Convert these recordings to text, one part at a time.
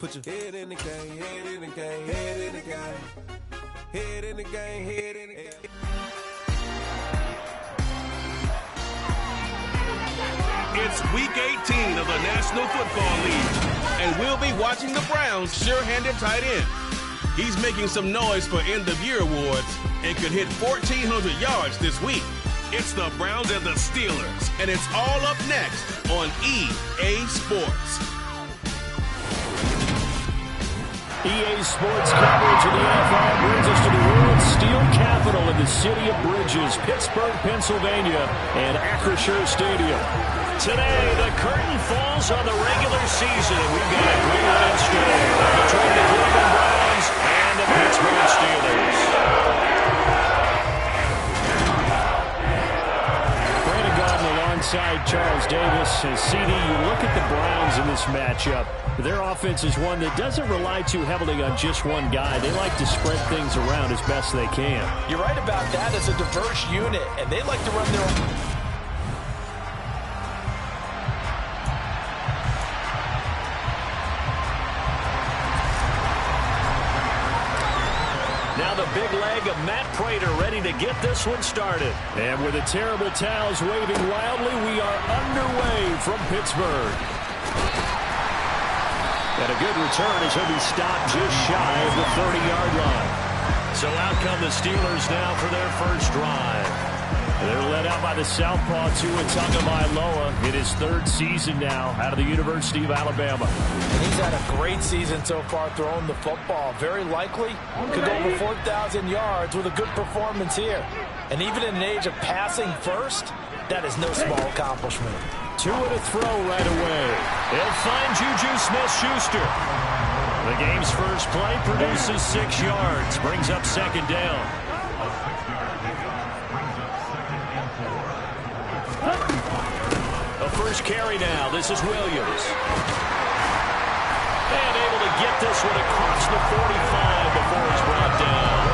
Put your head in the game, head in the game, head in the game. Head in the game, head in the game. It's week 18 of the National Football League, and we'll be watching the Browns' sure-handed tight end. He's making some noise for end-of-year awards and could hit 1,400 yards this week. It's the Browns and the Steelers, and it's all up next on EA Sports. EA Sports coverage of the NFL brings us to the World Steel Capital in the city of Bridges, Pittsburgh, Pennsylvania, and Acrisure Stadium. Today, the curtain falls on the regular season, and we've got a great one in store between the Cleveland Browns and the Pittsburgh Steelers. Brandon Gaudin alongside Charles Davis. CD, you look at the Browns in this matchup. Their offense is one that doesn't rely too heavily on just one guy. They like to spread things around as best they can. You're right about that. It's a diverse unit, and they like to run their own. Now the big leg of Matt Prater ready to get this one started. And with the terrible towels waving wildly, we are underway from Pittsburgh. And a good return as he'll be stopped just shy of the 30-yard line. So out come the Steelers now for their first drive. They're led out by the southpaw Tua Tagovailoa in his third season now out of the University of Alabama. And he's had a great season so far throwing the football. Very likely could go over 4,000 yards with a good performance here. And even in an age of passing first, that is no small accomplishment. Tua to throw right away. He'll find Juju Smith-Schuster. The game's first play produces 6 yards, brings up second down. A first carry now. This is Williams. And able to get this one across the 45 before he's brought down.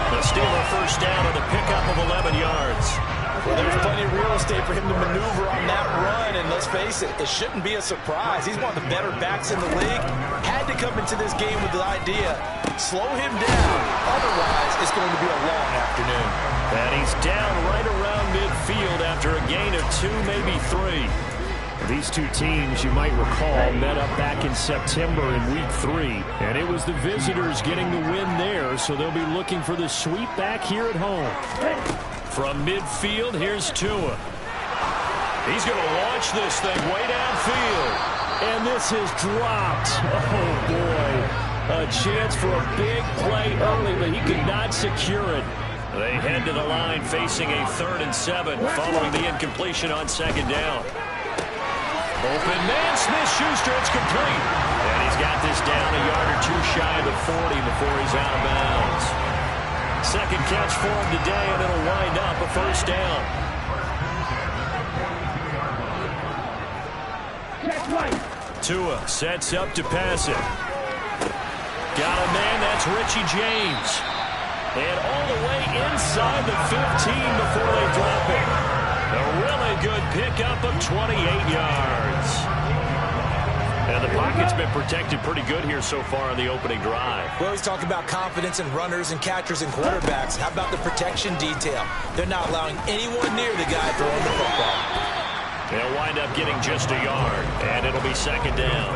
The Steeler first down on the pickup of 11 yards. Well, there's plenty of real estate for him to maneuver on that run, and let's face it, it shouldn't be a surprise. He's one of the better backs in the league. Had to come into this game with the idea, slow him down. Otherwise, it's going to be a long afternoon. And he's down right around midfield after a gain of 2, maybe 3. These two teams, you might recall, met up back in September in Week 3. And it was the visitors getting the win there, so they'll be looking for the sweep back here at home. From midfield, here's Tua. He's going to launch this thing way downfield. And this is dropped. Oh, boy. A chance for a big play early, but he could not secure it. They head to the line facing a 3rd and 7 following the incompletion on second down. Open man, Smith-Schuster, it's complete. And he's got this down a yard or 2 shy of the 40 before he's out of bounds. Second catch for him today, and it'll wind up a first down. Tua sets up to pass it. Got a man, that's Richie James. And all the way inside the 15 before they drop it. A really good pickup of 28 yards. And the pocket's been protected pretty good here so far on the opening drive. We always talk about confidence in runners and catchers and quarterbacks. How about the protection detail? They're not allowing anyone near the guy throwing the football. They'll wind up getting just a yard, and it'll be second down.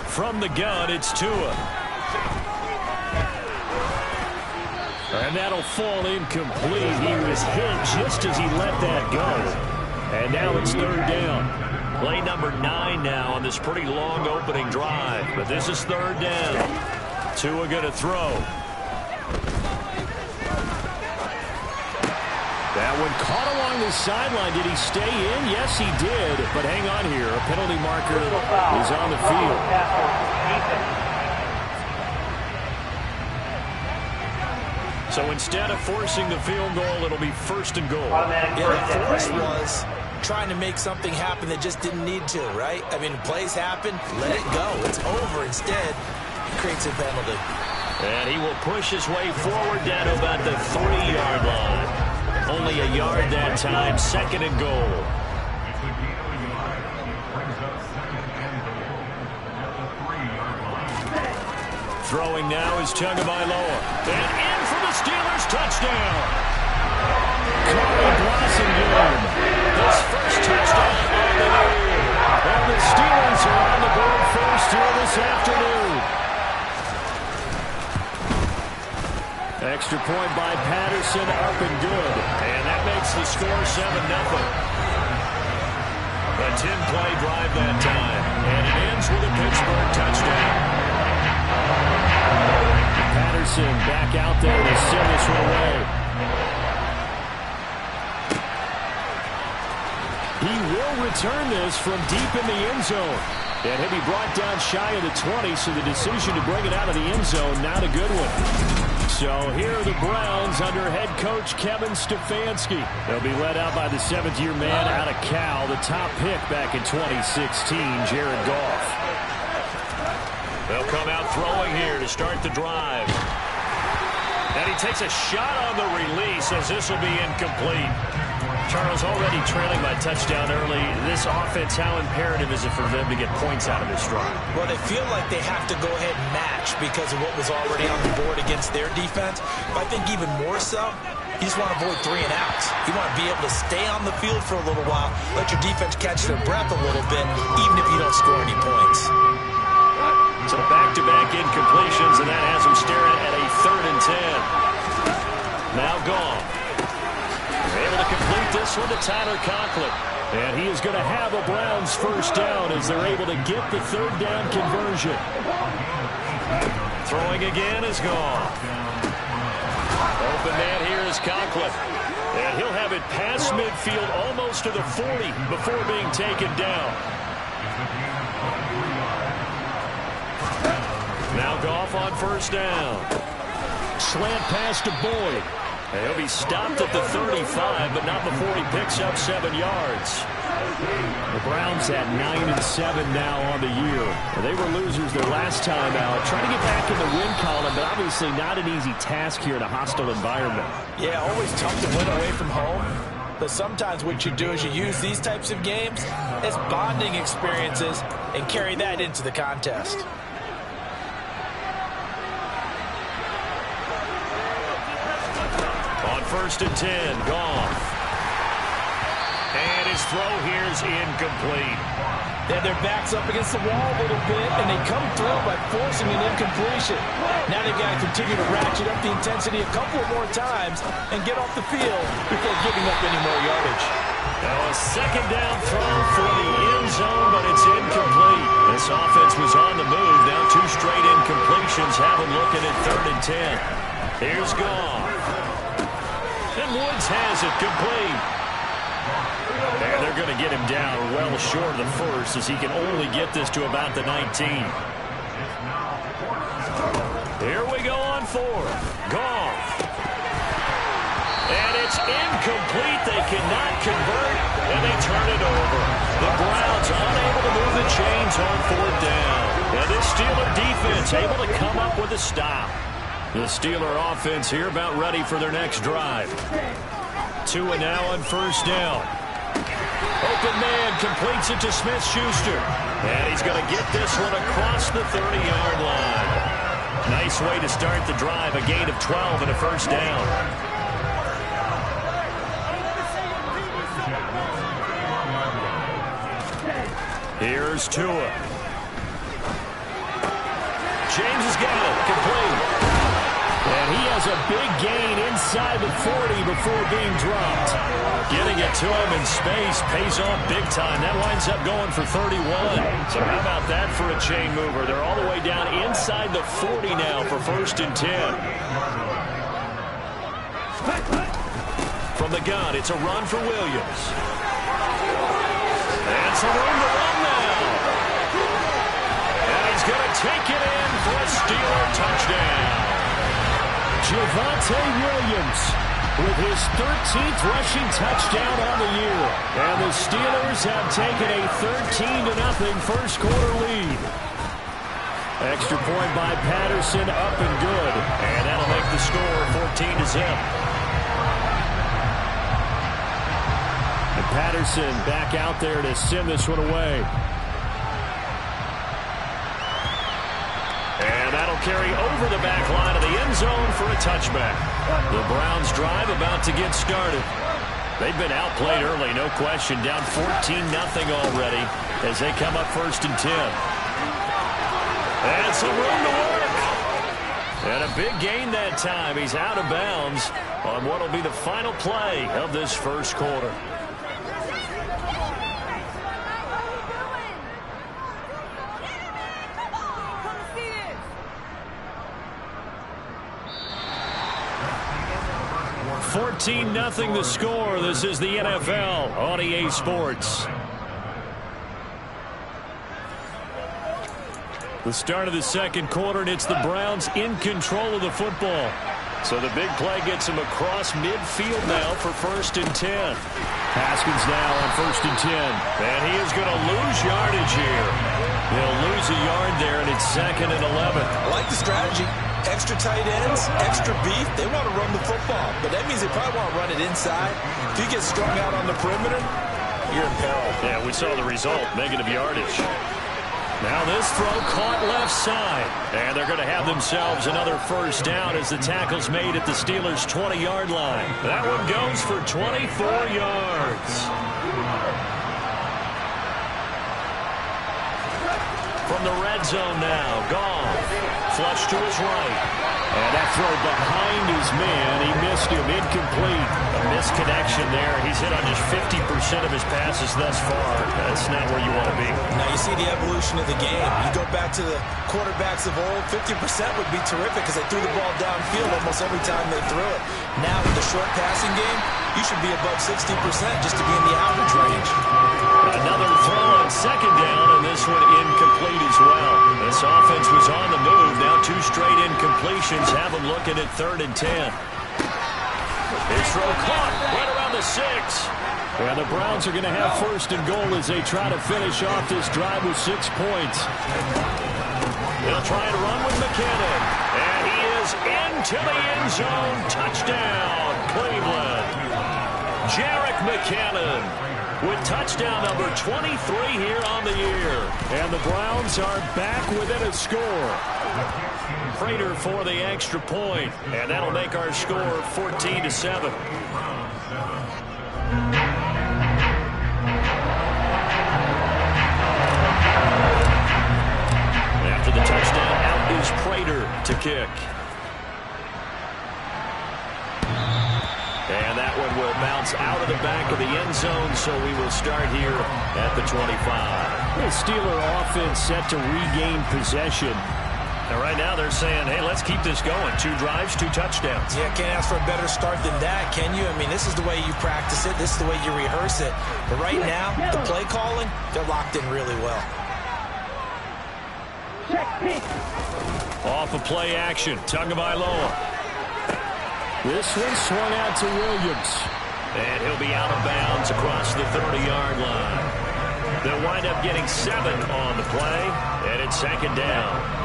From the gun, it's Tua. And that'll fall incomplete. He was hit just as he let that go. And now it's third down. Play number 9 now on this pretty long opening drive. But this is third down. Tua going to throw. That one caught along the sideline. Did he stay in? Yes, he did. But hang on here. A penalty marker is on the field. So instead of forcing the field goal, it'll be first and goal. Yeah, the force was trying to make something happen that just didn't need to, right? I mean, plays happen, let it go. It's over. Instead, he creates a penalty. And he will push his way forward down to about the 3-yard line. Only a yard that time, 2nd and goal. Throwing now is Tagovailoa. And in for the Steelers touchdown. Corey Blasingame, his first touchdown of the year. And the Steelers are on the board first here this afternoon. Extra point by Patterson, up and good. And that makes the score 7-0. A 10-play drive that time. And it ends with a Pittsburgh touchdown. Patterson back out there to send this one away. He will return this from deep in the end zone. And he'll be brought down shy of the 20, so the decision to bring it out of the end zone, not a good one. So here are the Browns under head coach Kevin Stefanski. They'll be led out by the 7th-year man out of Cal, the top pick back in 2016, Jared Goff. They'll come out throwing here to start the drive. And he takes a shot on the release as this will be incomplete. Charles, already trailing by touchdown early. This offense, how imperative is it for them to get points out of this drive? Well, they feel like they have to go ahead and match because of what was already on the board against their defense. But I think even more so, you just want to avoid 3 and outs. You want to be able to stay on the field for a little while, let your defense catch their breath a little bit, even if you don't score any points. So back-to-back incompletions, and that has them staring at a 3rd and 10. Now gone. Able to complete this one to Tyler Conklin. And he is going to have a Browns first down as they're able to get the 3rd down conversion. Throwing again is gone. Open man here is Conklin. And he'll have it past midfield almost to the 40 before being taken down. Now Goff on first down. Slant pass to Boyd. And he'll be stopped at the 35, but not before he picks up 7 yards. The Browns at 9-7 now on the year. They were losers their last time out. Trying to get back in the win column, but obviously not an easy task here in a hostile environment. Yeah, always tough to win away from home. But sometimes what you do is you use these types of games as bonding experiences and carry that into the contest. On 1st and 10, Goff. And his throw here is incomplete. They have their backs up against the wall a little bit, and they come through by forcing an incompletion. Now they've got to continue to ratchet up the intensity a couple more times and get off the field before giving up any more yardage. Now a 2nd down throw for the end zone, but it's incomplete. This offense was on the move. Now 2 straight incompletions have them looking at 3rd and 10. Here's Goff. And Woods has it complete. And they're going to get him down well short of the first as he can only get this to about the 19. Here we go on 4th. Goff. And it's incomplete. They cannot convert, and they turn it over. The Browns unable to move the chains on 4th down. And this Steeler defense able to come up with a stop. The Steeler offense here about ready for their next drive. 2 and now on 1st down. Open man completes it to Smith-Schuster. And he's going to get this one across the 30-yard line. Nice way to start the drive. A gain of 12 and a 1st down. Here's Tua. James has got it. Complete. And he has a big gain inside the 40 before being dropped. Getting it to him in space pays off big time. That winds up going for 31. So how about that for a chain mover? They're all the way down inside the 40 now for 1st and 10. From the gun, it's a run for Williams. And some room to run now. And he's going to take it in for a Steeler touchdown. Javonte Williams with his 13th rushing touchdown on the year. And the Steelers have taken a 13-0 first quarter lead. Extra point by Patterson, up and good. And that'll make the score 14-0. And Patterson back out there to send this one away. And that'll carry over the back line of the end zone for a touchback. The Browns drive about to get started. They've been outplayed early, no question. Down 14-0 already as they come up 1st and 10. And some room to work. And a big gain that time. He's out of bounds on what will be the final play of this first quarter. Nothing the score. This is the NFL on EA Sports. The start of the second quarter, and it's the Browns in control of the football. So the big play gets him across midfield now for 1st and 10. Haskins now on 1st and 10. And he is going to lose yardage here. He'll lose a yard there, and it's 2nd and 11. I like the strategy. Extra tight ends, extra beef. They want to run the football, but that means they probably want to run it inside. If you get strung out on the perimeter, you're in peril. Yeah, we saw the result, negative yardage. Now this throw caught left side, and they're going to have themselves another first down as the tackle's made at the Steelers' 20-yard line. That one goes for 24 yards. From the red zone now, Goff. Flush to his right. And that throw behind his man. He missed him. Incomplete. A misconnection there. He's hit on just 50% of his passes thus far. That's not where you want to be. Now you see the evolution of the game. You go back to the quarterbacks of old, 50% would be terrific because they threw the ball downfield almost every time they threw it. Now with the short passing game, you should be above 60% just to be in the average range. Another throw on 2nd down, and this one incomplete as well. This offense was on the move. Now 2 straight incompletions have them looking at 3rd and 10. His throw caught right around the 6. And the Browns are going to have 1st and goal as they try to finish off this drive with 6 points. They'll try and run with McKinnon. And he is into the end zone. Touchdown, Cleveland. Jerick McKinnon with touchdown number 23 here on the year. And the Browns are back within a score. Prater for the extra point, and that'll make our score 14-7. After the touchdown, out is Prater to kick. And that one will bounce out of the back of the end zone, so we will start here at the 25. The Steeler offense set to regain possession. And right now they're saying, hey, let's keep this going. 2 drives, 2 touchdowns. Yeah, can't ask for a better start than that, can you? I mean, this is the way you practice it. This is the way you rehearse it. But right now, the play calling, they're locked in really well. Off of play action, Tagovailoa. This one swung out to Williams. And he'll be out of bounds across the 30-yard line. They'll wind up getting 7 on the play, and it's 2nd down.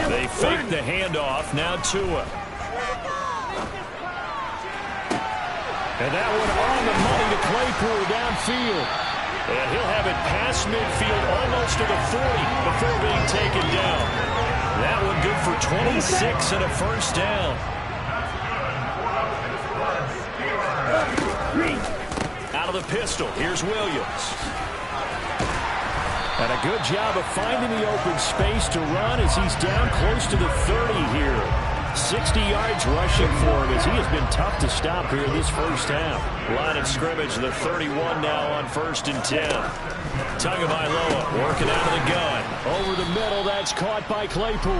They fake the handoff, now Tua. And that one on the money to Claypool downfield. And he'll have it past midfield almost to the 40 before being taken down. That one good for 26 and a first down. Out of the pistol, here's Williams. And a good job of finding the open space to run as he's down close to the 30 here. 60 yards rushing for him as he has been tough to stop here this first half. Line of scrimmage, the 31 now on 1st and 10. Tagovailoa working out of the gun. Over the middle, that's caught by Claypool.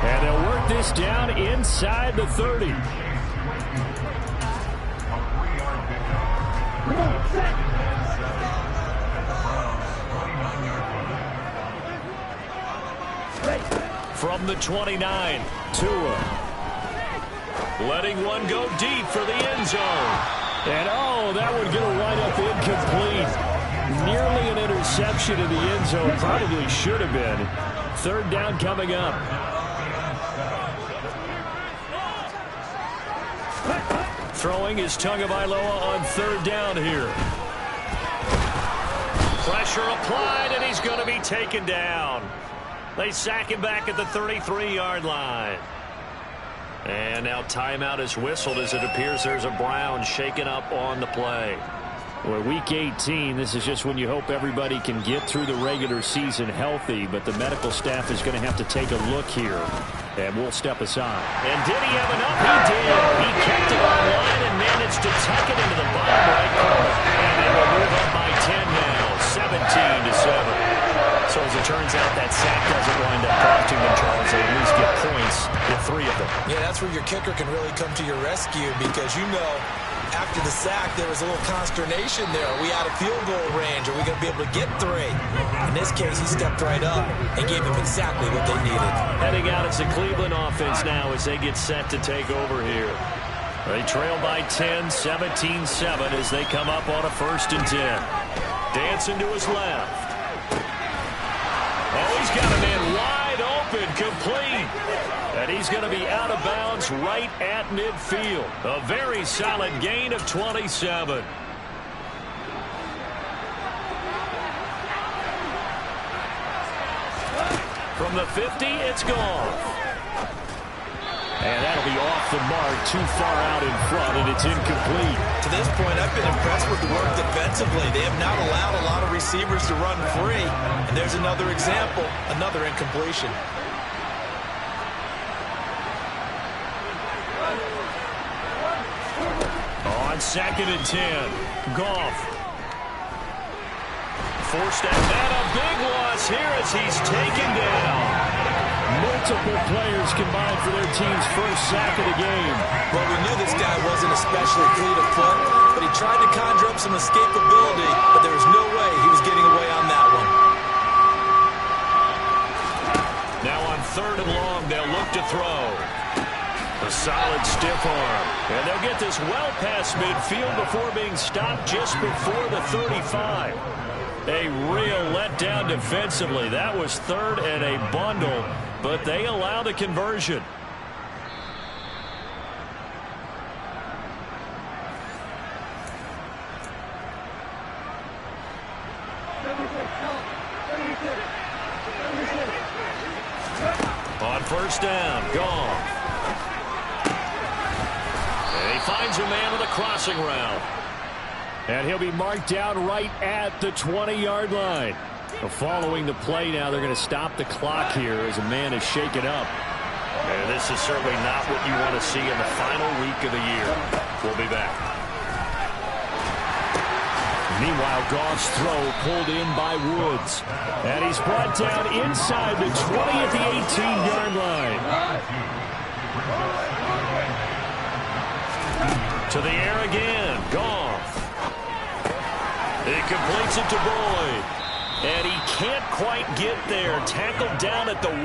And they'll work this down inside the 30. From the 29, Tua. Letting one go deep for the end zone. And, oh, that one going to wind up incomplete. Nearly an interception in the end zone. Probably should have been. Third down coming up. Throwing is Tagovailoa on third down here. Pressure applied, and he's going to be taken down. They sack him back at the 33-yard line. And now timeout is whistled as it appears there's a Brown shaken up on the play. Well, Week 18, this is just when you hope everybody can get through the regular season healthy, but the medical staff is going to have to take a look here. And we'll step aside. And did he have enough? He did. He kept it online and managed to tuck it into the bottom right corner. And they will move up by 10 now, 17-7. So as it turns out, that sack doesn't wind up costing them, Charles. They at least get points, get 3 of them. Yeah, that's where your kicker can really come to your rescue because, you know, after the sack, there was a little consternation there. Are we out of field goal range? Are we going to be able to get 3? In this case, he stepped right up and gave them exactly what they needed. Heading out, it's the Cleveland offense now as they get set to take over here. They trail by 10, 17-7 as they come up on a 1st and 10. Dancing to his left. Oh, he's got a man wide open, complete. And he's going to be out of bounds right at midfield. A very solid gain of 27. From the 50, it's gone. And that'll be off the mark, too far out in front, and it's incomplete. To this point, I've been impressed with the work defensively. They have not allowed a lot of receivers to run free. And there's another example, another incompletion. On 2nd and 10, Goff. Forced out, and a big loss here as he's taken down. Multiple players combined for their team's first sack of the game. Well, we knew this guy wasn't especially fleet of foot, but he tried to conjure up some escapability, but there was no way he was getting away on that one. Now on 3rd and long, they'll look to throw. A solid stiff arm. And they'll get this well past midfield before being stopped just before the 35. A real letdown defensively. That was 3rd and a bundle, but they allow the conversion. On 1st down, gone. And he finds a man with a crossing route. And he'll be marked down right at the 20-yard line. Following the play now, they're going to stop the clock here as a man is shaken up. And this is certainly not what you want to see in the final week of the year. We'll be back. Meanwhile, Goff's throw pulled in by Woods. And he's brought down inside the 20 at the 18-yard line. To the air again, Goff. He completes it to Boyd. And he can't quite get there. Tackled down at the 1.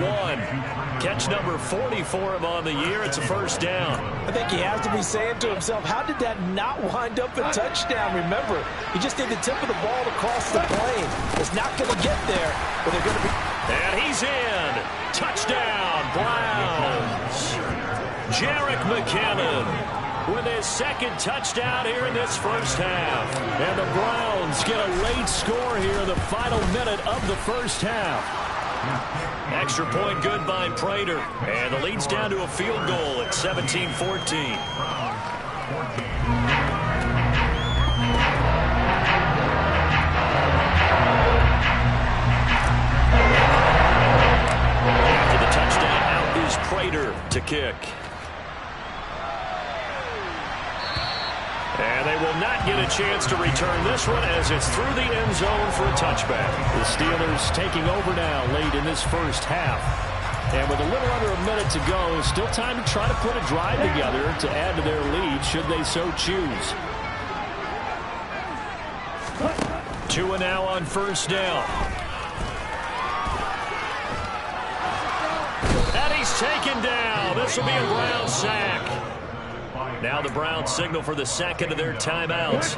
Catch number 40 for him on the year. It's a 1st down. I think he has to be saying to himself, how did that not wind up a touchdown? Remember, he just need the tip of the ball to cross the plane. It's not going to get there, but they're going to be... And he's in. Touchdown, Browns. Jerick McKinnon with his 2nd touchdown here in this 1st half. And the Browns get a late score here in the final minute of the 1st half. Extra point good by Prater. And the lead's down to a field goal at 17-14. After the touchdown, out is Prater to kick. And they will not get a chance to return this one as it's through the end zone for a touchback. The Steelers taking over now late in this 1st half. And with a little under a minute to go, still time to try to put a drive together to add to their lead should they so choose. 2 and now on 1st down. And he's taken down. This will be a Brown sack. Now the Browns signal for the second of their timeouts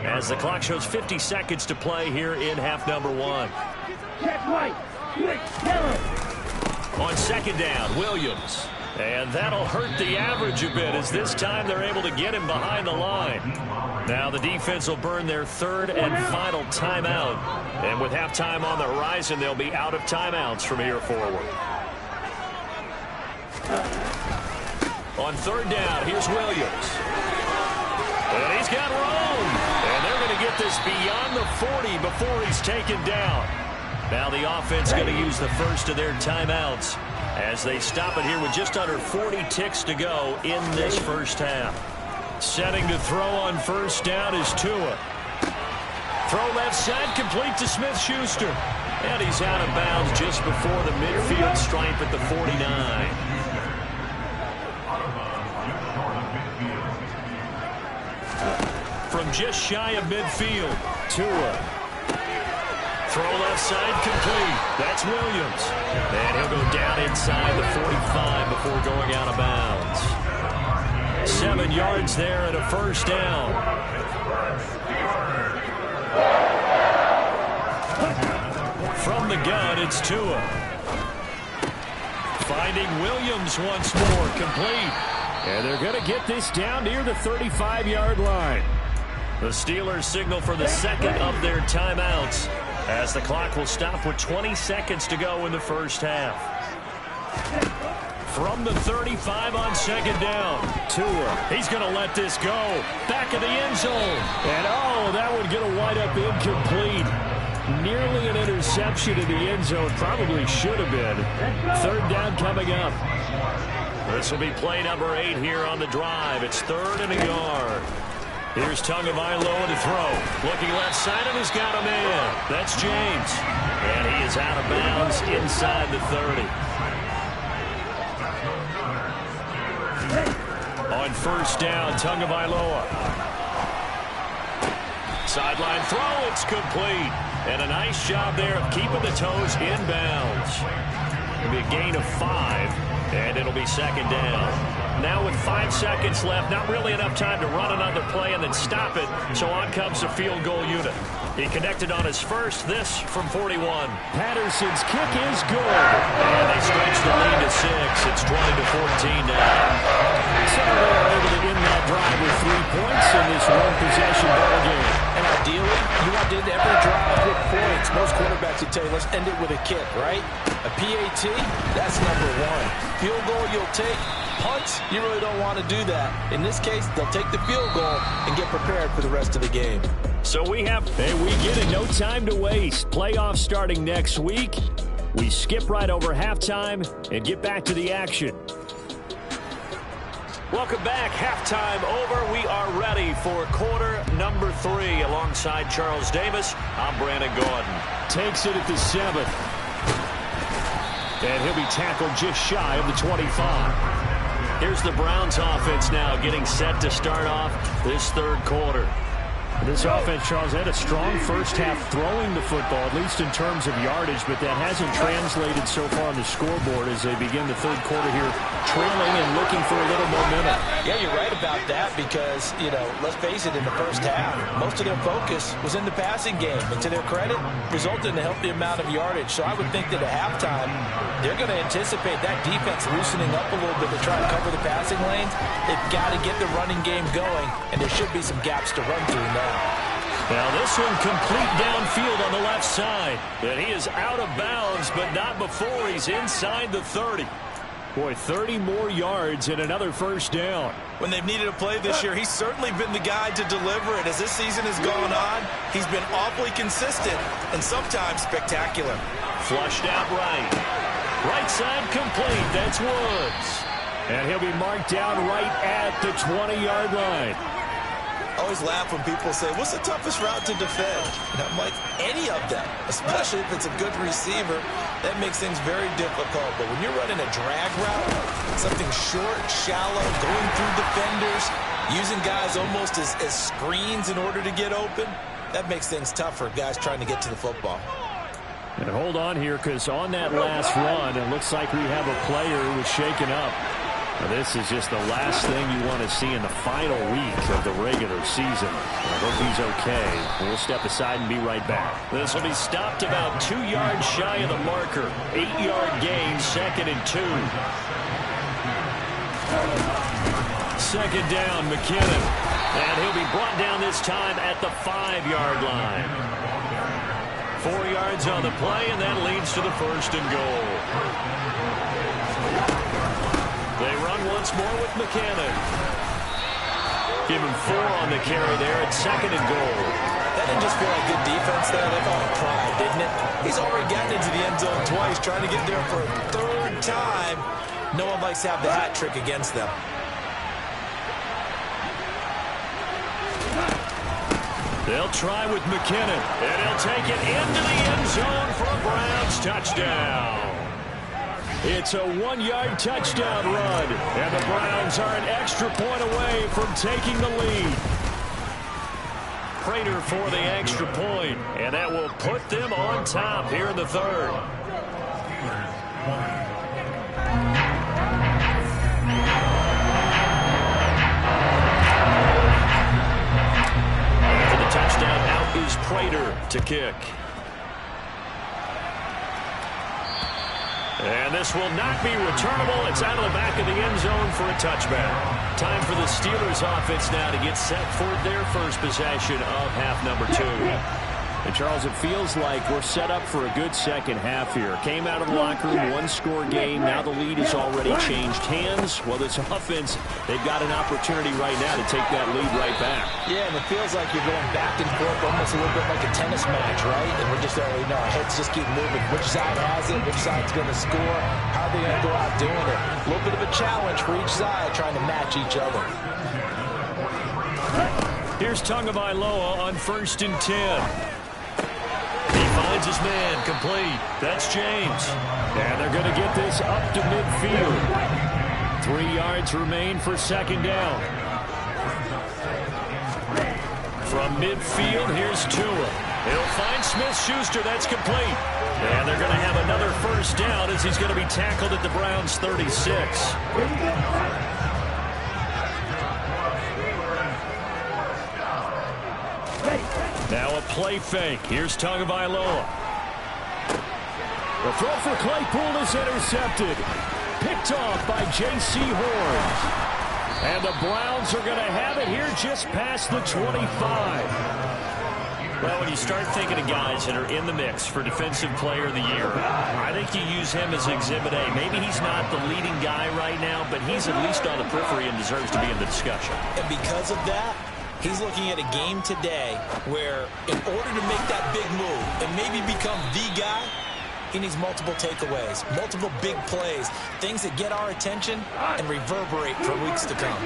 as the clock shows 50 seconds to play here in half number 1. On second down, Williams. And that'll hurt the average a bit as this time they're able to get him behind the line. Now the defense will burn their third and final timeout. And with halftime on the horizon, they'll be out of timeouts from here forward. On third down, here's Williams. And he's got room. And they're going to get this beyond the 40 before he's taken down. Now the offense going to use the first of their timeouts as they stop it here with just under 40 ticks to go in this first half. Setting to throw on first down is Tua. Throw left side, complete to Smith-Schuster. And he's out of bounds just before the midfield stripe at the 49. From just shy of midfield, Tua. Throw left side, complete. That's Williams. And he'll go down inside the 45 before going out of bounds. 7 yards there and a first down. From the gun, it's Tua. Finding Williams once more, complete. And they're going to get this down near the 35-yard line. The Steelers signal for the second of their timeouts as the clock will stop with 20 seconds to go in the first half. From the 35 on second down, Tua. He's going to let this go. Back of the end zone. And, oh, that would get a wind up incomplete. Nearly an interception in the end zone. Probably should have been. Third down coming up. This will be play number 8 here on the drive. It's third and a yard. Here's Tagovailoa to throw. Looking left side, and he's got a man. That's James. And he is out of bounds inside the 30. On first down, Tagovailoa. Sideline throw, it's complete. And a nice job there of keeping the toes in bounds. It'll be a gain of 5, and it'll be second down. Now with 5 seconds left, not really enough time to run another play and then stop it, so on comes the field goal unit. He connected on his first, this from 41. Patterson's kick is good. And they stretch the lead to 6. It's 20-14 now. So they're able to end that drive with 3 points in this one-possession ball game. And ideally, you want to end every drive with points. Most quarterbacks would tell you, let's end it with a kick, right? A PAT, that's number 1. Field goal you'll take. Punts, you really don't want to do that. In this case, they'll take the field goal and get prepared for the rest of the game. So we get it. No time to waste. Playoffs starting next week. We skip right over halftime and get back to the action. Welcome back. Halftime over. We are ready for quarter number 3 alongside Charles Davis. I'm Brandon Gordon. Takes it at the 7th. And he'll be tackled just shy of the 25. Here's the Browns offense now getting set to start off this third quarter. This offense, Charles, had a strong first half throwing the football, at least in terms of yardage, but that hasn't translated so far on the scoreboard as they begin the third quarter here, trailing and looking for a little momentum. Yeah, you're right about that because, let's face it, in the first half, most of their focus was in the passing game. And to their credit, resulted in a healthy amount of yardage. So I would think that at halftime, they're going to anticipate that defense loosening up a little bit to try to cover the passing lanes. They've got to get the running game going, and there should be some gaps to run through now. Now this one complete downfield on the left side. And he is out of bounds, but not before he's inside the 30. Boy, 30 more yards and another first down. When they've needed a play this year, he's certainly been the guy to deliver it. As this season has gone on, he's been awfully consistent and sometimes spectacular. Flushed out right. Right side complete. That's Woods. And he'll be marked down right at the 20-yard line. I always laugh when people say, what's the toughest route to defend? And I'm like, any of them, especially if it's a good receiver. That makes things very difficult. But when you're running a drag route, something short, shallow, going through defenders, using guys almost as screens in order to get open, that makes things tough for guys trying to get to the football. And hold on here, because on that last run, it looks like we have a player who was shaken up. Now, this is just the last thing you want to see in the final week of the regular season. I hope he's okay. We'll step aside and be right back. This will be stopped about 2 yards shy of the marker. 8-yard gain, 2nd and 2. Second down, McKinnon. And he'll be brought down this time at the 5-yard line. 4 yards on the play, and that leads to the 1st and goal. They run once more with McKinnon. Give him 4 on the carry there at 2nd and goal. That didn't just feel like good defense there. They called it pride, didn't it? He's already gotten into the end zone twice, trying to get there for a 3rd time. No one likes to have the hat trick against them. They'll try with McKinnon, and he'll take it into the end zone for a Browns touchdown. It's a 1-yard touchdown run, and the Browns are an extra point away from taking the lead. Prater for the extra point, and that will put them on top here in the 3rd. After the touchdown, out is Prater to kick. And this will not be returnable. It's out of the back of the end zone for a touchback. Time for the Steelers offense now to get set for their first possession of half number 2. And, Charles, it feels like we're set up for a good second half here. Came out of the locker room, 1-score game. Now the lead has already changed hands. Well, this offense, they've got an opportunity right now to take that lead right back. Yeah, and it feels like you're going back and forth almost a little bit like a tennis match, right? And we're just already know our heads just keep moving. Which side has it? Which side's going to score? How are they going to go out doing it? A little bit of a challenge for each side trying to match each other. Here's Tagovailoa on 1st and 10. Finds his man, complete. That's James. And they're going to get this up to midfield. 3 yards remain for 2nd down. From midfield, here's Tua. He'll find Smith-Schuster. That's complete. And they're going to have another 1st down as he's going to be tackled at the Browns' 36. Now a play fake. Here's Tagovailoa. The throw for Claypool is intercepted. Picked off by J.C. Horn. And the Browns are going to have it here just past the 25. Well, when you start thinking of guys that are in the mix for Defensive Player of the Year, I think you use him as Exhibit A. Maybe he's not the leading guy right now, but he's at least on the periphery and deserves to be in the discussion. And because of that, he's looking at a game today where in order to make that big move and maybe become the guy, he needs multiple takeaways, multiple big plays, things that get our attention and reverberate for weeks to come.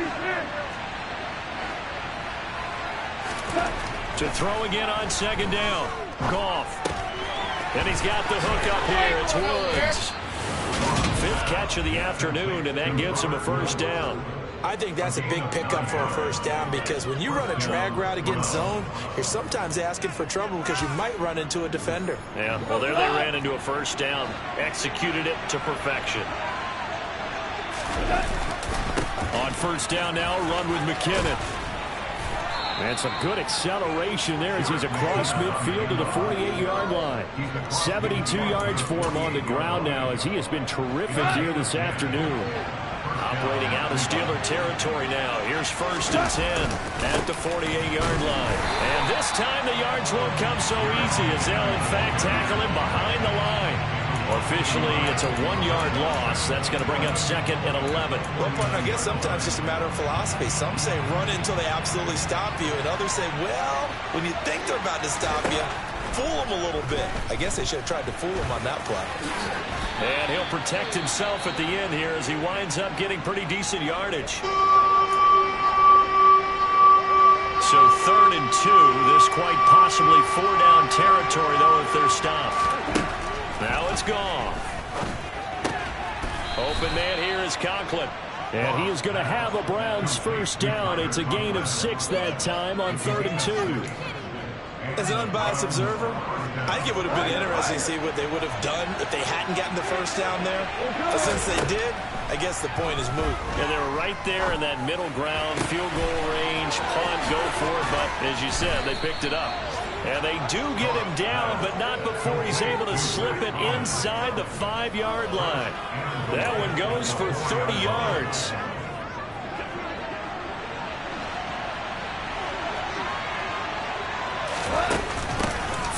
To throw again on 2nd down. Goff. And he's got the hook up here. It's Woods. 5th catch of the afternoon, and that gives him a 1st down. I think that's a big pickup for a 1st down because when you run a drag route against zone, you're sometimes asking for trouble because you might run into a defender. Yeah, well, there they ran into a 1st down. Executed it to perfection. On 1st down now, run with McKinnon. And some good acceleration there as he's across midfield to the 48-yard line. 72 yards for him on the ground now as he has been terrific here this afternoon. Operating out of Steeler territory now. Here's 1st and 10 at the 48-yard line. And this time the yards won't come so easy as they'll in fact tackle him behind the line. Officially, it's a 1-yard loss. That's going to bring up 2nd and 11. Well, partner, I guess sometimes it's just a matter of philosophy. Some say run until they absolutely stop you, and others say, well, when you think they're about to stop you, fool them a little bit. I guess they should have tried to fool him on that play. And he'll protect himself at the end here as he winds up getting pretty decent yardage. So 3rd and 2. This quite possibly 4-down territory, though, if they're stopped. Now it's gone. Open man here is Conklin. And he is going to have a Browns 1st down. It's a gain of 6 that time on 3rd and 2. As an unbiased observer, I think it would have been interesting to see what they would have done if they hadn't gotten the first down there. But since they did, I guess the point is moot. Yeah, they were right there in that middle ground, field goal range, punt, go for it. But as you said, they picked it up. And they do get him down, but not before he's able to slip it inside the 5-yard line. That one goes for 30 yards.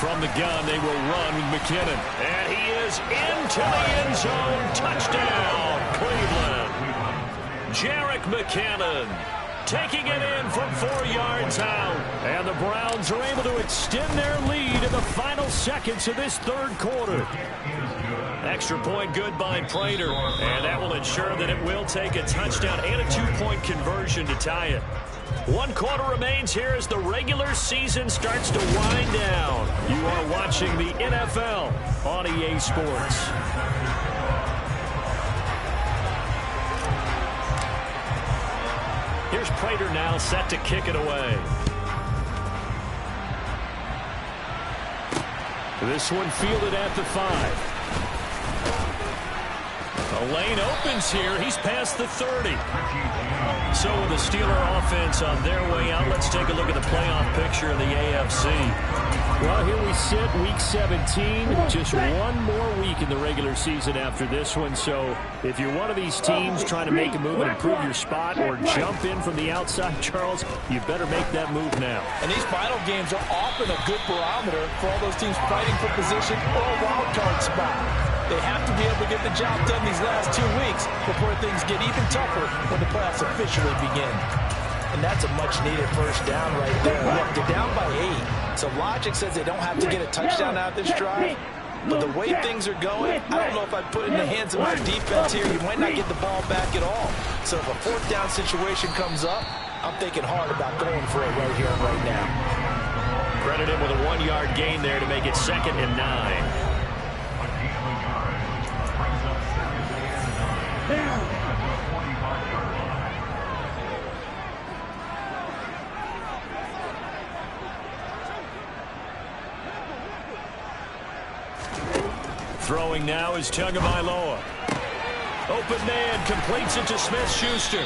From the gun, they will run with McKinnon. And he is into the end zone. Touchdown, Cleveland. Jerick McKinnon taking it in from 4 yards out. And the Browns are able to extend their lead in the final seconds of this third quarter. Extra point good by Prater. And that will ensure that it will take a touchdown and a 2-point conversion to tie it. 1 quarter remains here as the regular season starts to wind down. You are watching the NFL on EA Sports. Here's Prater now set to kick it away. This one fielded at the 5. The lane opens here. He's past the 30. So with the Steeler offense on their way out, let's take a look at the playoff picture in the AFC. Well, here we sit, Week 17. Just one more week in the regular season after this one. So if you're one of these teams trying to make a move and improve your spot or jump in from the outside, Charles, you better make that move now. And these final games are often a good barometer for all those teams fighting for position or a wild card spot. They have to be able to get the job done these last 2 weeks before things get even tougher when the playoffs officially begin. And that's a much-needed first down right there. Look, they're down by 8. So logic says they don't have to get a touchdown out of this drive. But the way things are going, I don't know if I'd put it in the hands of my defense here. You might not get the ball back at all. So if a 4th down situation comes up, I'm thinking hard about going for it right here and right now. Credit him with a 1-yard gain there to make it 2nd and 9. Throwing now is Tagovailoa. Open man completes it to Smith-Schuster.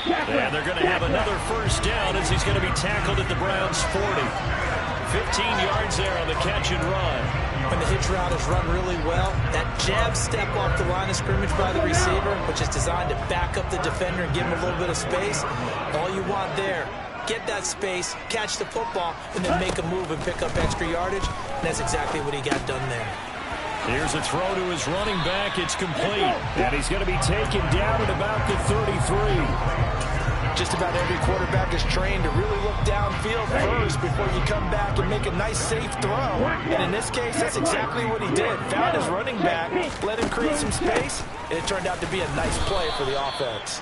And they're going to have another first down as he's going to be tackled at the Browns' 40. 15 yards there on the catch and run. When the hitch route is run really well, that jab step off the line of scrimmage by the receiver, which is designed to back up the defender and give him a little bit of space, all you want there, get that space, catch the football, and then make a move and pick up extra yardage. And that's exactly what he got done there. Here's a throw to his running back. It's complete. And he's going to be taken down at about the 33. Just about every quarterback is trained to really look downfield first before you come back and make a nice, safe throw. And in this case, that's exactly what he did. Found his running back, let him create some space, and it turned out to be a nice play for the offense.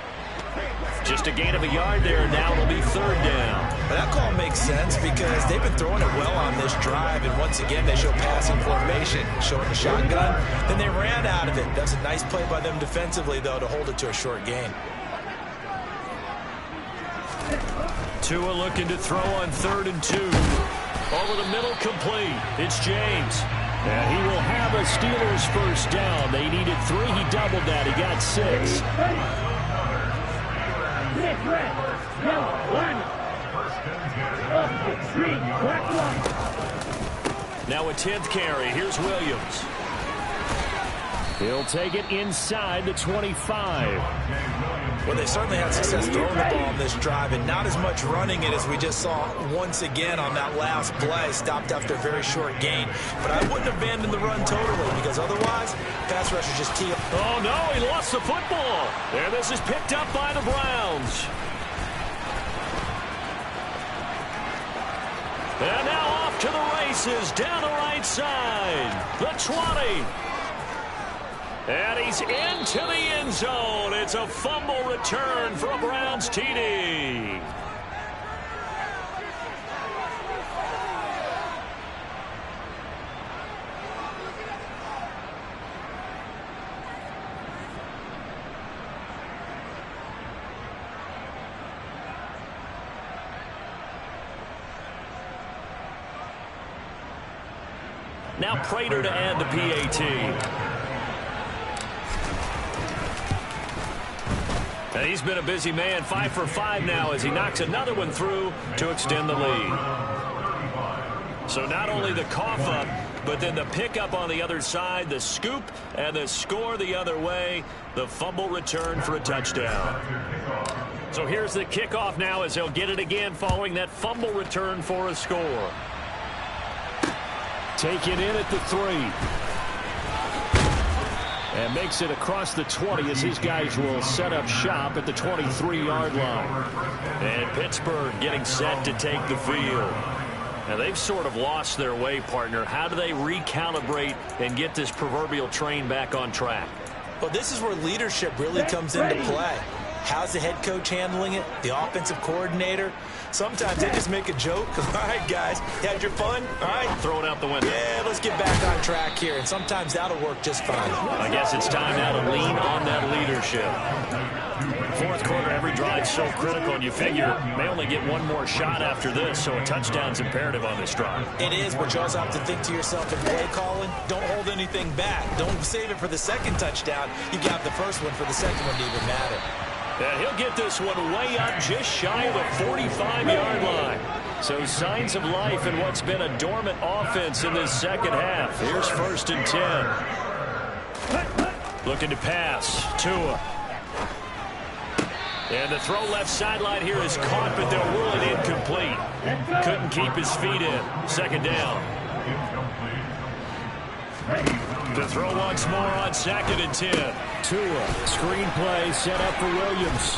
Just a gain of a yard there. Now it'll be 3rd down. But that call makes sense because they've been throwing it well on this drive, and once again they show passing formation, showing the shotgun. Then they ran out of it. That's a nice play by them defensively, though, to hold it to a short gain. Tua looking to throw on 3rd and 2. Over the middle, complete. It's James. And he will have a Steelers first down. They needed 3. He doubled that. He got 6. Now a 10th carry. Here's Williams. He'll take it inside the 25. Well, they certainly had success throwing the ball on this drive and not as much running it as we just saw once again on that last play. Stopped after a very short gain. But I wouldn't abandon the run totally because otherwise, pass rushers just tee up. Oh, no, he lost the football. There, this is picked up by the Browns. And now off to the races down the right side. The 20. And he's into the end zone. It's a fumble return for a Browns TD. Now Prater to add the PAT. And he's been a busy man, 5 for 5 now as he knocks another one through to extend the lead. So not only the cough up, but then the pickup on the other side, the scoop, and the score the other way, the fumble return for a touchdown. So here's the kickoff now as he'll get it again following that fumble return for a score. Taken in at the 3. And makes it across the 20 as his guys will set up shop at the 23-yard line. And Pittsburgh getting set to take the field. Now, they've sort of lost their way, partner. How do they recalibrate and get this proverbial train back on track? Well, this is where leadership really comes into play. How's the head coach handling it? The offensive coordinator? Sometimes they just make a joke. All right, guys, you had your fun? All right. Throw it out the window. Yeah, let's get back on track here. And sometimes that'll work just fine. I guess it's time now to lean on that leadership. Fourth quarter, every drive so critical, and you figure may only get one more shot after this, so a touchdown's imperative on this drive. It is, but you also have to think to yourself in play calling, don't hold anything back. Don't save it for the second touchdown. You got the first one for the second one to even matter. And he'll get this one way up just shy of the 45-yard line. So signs of life in what's been a dormant offense in this second half. Here's 1st and 10. Looking to pass. Tua. And the throw left sideline here is caught, but they'll rule it incomplete. Couldn't keep his feet in. Second down. To throw once more on 2nd and 10. Tua, screen play set up for Williams.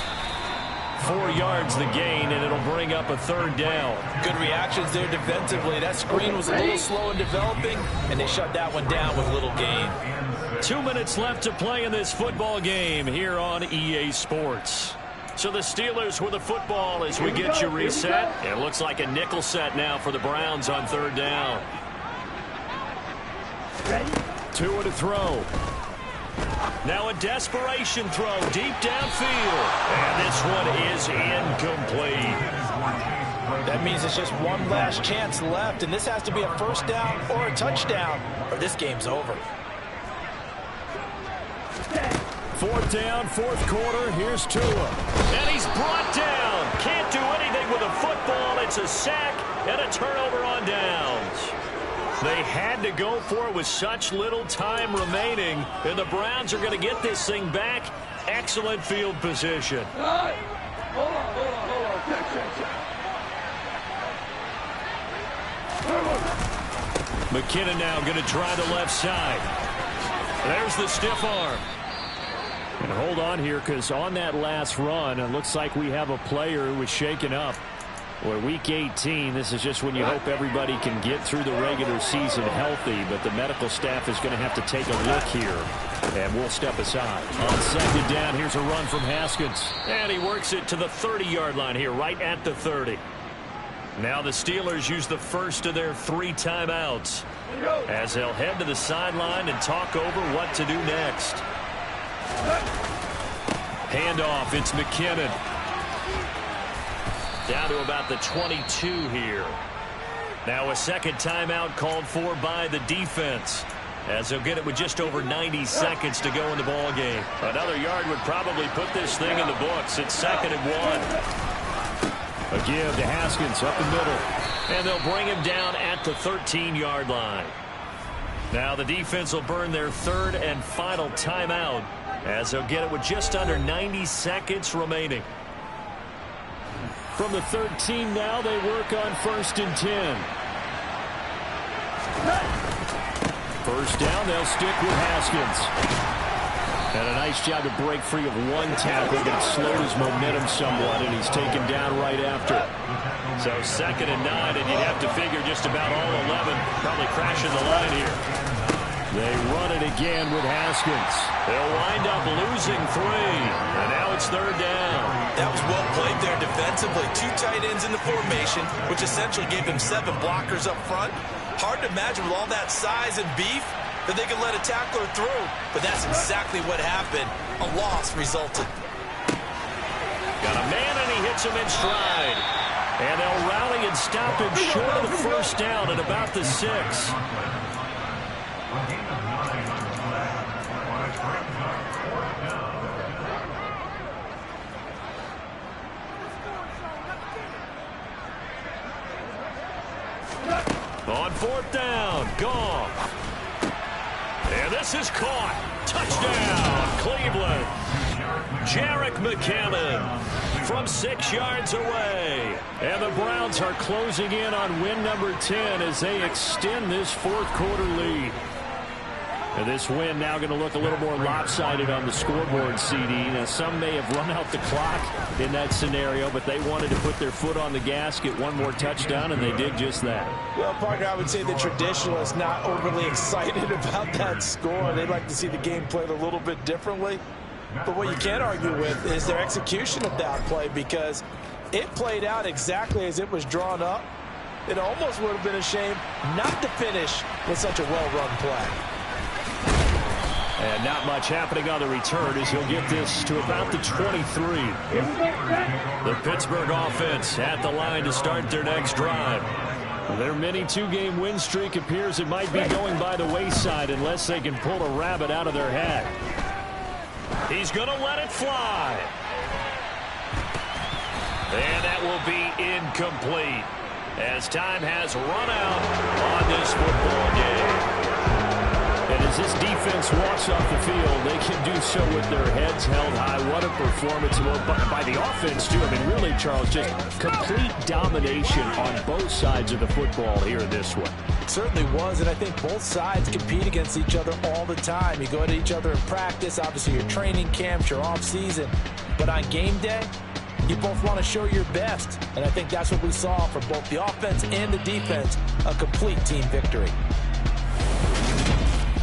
4 yards the gain, and it'll bring up a 3rd down. Good reactions there defensively. That screen was a little slow in developing, and they shut that one down with little gain. 2 minutes left to play in this football game here on EA Sports. So the Steelers with the football as we get you reset. It looks like a nickel set now for the Browns on 3rd down. Tua to throw. Now a desperation throw deep downfield. And this one is incomplete. That means it's just one last chance left, and this has to be a 1st down or a touchdown, or this game's over. 4th down, 4th quarter. Here's Tua. And he's brought down. Can't do anything with a football. It's a sack and a turnover on downs. They had to go for it with such little time remaining, and the Browns are going to get this thing back. Excellent field position. Hold on. McKinnon now going to try the left side. There's the stiff arm. And hold on here, because on that last run, it looks like we have a player who was shaken up. Well, week 18, this is just when you hope everybody can get through the regular season healthy, but the medical staff is going to have to take a look here, and we'll step aside. On 2nd down, here's a run from Haskins. And he works it to the 30-yard line here, right at the 30. Now the Steelers use the first of their 3 timeouts as they'll head to the sideline and talk over what to do next. Handoff, it's McKinnon. Down to about the 22 here. Now a second timeout called for by the defense, as they'll get it with just over 90 seconds to go in the ball game. Another yard would probably put this thing in the books. It's 2nd and 1. A give to Haskins up the middle. And they'll bring him down at the 13-yard line. Now the defense will burn their 3rd and final timeout, as they'll get it with just under 90 seconds remaining. From the 13 now, they work on 1st and 10. 1st down, they'll stick with Haskins. And a nice job to break free of one tackle that slowed his momentum somewhat, and he's taken down right after. So 2nd and 9, and you'd have to figure just about all 11 probably crashing the line here. They run it again with Haskins. They'll wind up losing 3, and now it's 3rd down. That was well played there defensively. 2 tight ends in the formation, which essentially gave them 7 blockers up front. Hard to imagine with all that size and beef that they could let a tackler through, but that's exactly what happened. A loss resulted. Got a man, and he hits him in stride. And they'll rally and stop him short of the 1st down at about the 6. On 4th down, Goff. And this is caught. Touchdown, Cleveland. Jerick McKinnon from 6 yards away. And the Browns are closing in on win number 10 as they extend this 4th quarter lead. And this win now going to look a little more lopsided on the scoreboard, CD. Now, some may have run out the clock in that scenario, but they wanted to put their foot on the gas, get one more touchdown, and they did just that. Well, partner, I would say the traditionalists not overly excited about that score. They'd like to see the game played a little bit differently. But what you can't argue with is their execution of that play, because it played out exactly as it was drawn up. It almost would have been a shame not to finish with such a well-run play. And not much happening on the return as he'll get this to about the 23. The Pittsburgh offense at the line to start their next drive. Their mini 2-game win streak appears it might be going by the wayside unless they can pull a rabbit out of their hat. He's going to let it fly. And that will be incomplete as time has run out on this football game. And as this defense walks off the field, they can do so with their heads held high. What a performance by the offense, too. I mean, really, Charles, just complete domination on both sides of the football here in this one. It certainly was, and I think both sides compete against each other all the time. You go at each other in practice, obviously your training camps, your off-season. But on game day, you both want to show your best. And I think that's what we saw from both the offense and the defense, a complete team victory.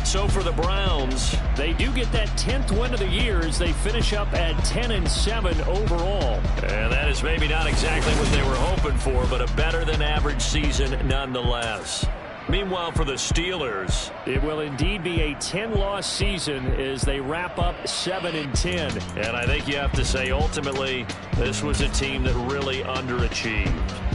So for the Browns, they do get that 10th win of the year as they finish up at 10-7 overall. And that is maybe not exactly what they were hoping for, but a better-than-average season nonetheless. Meanwhile, for the Steelers, it will indeed be a 10-loss season as they wrap up 7-10. And I think you have to say, ultimately, this was a team that really underachieved.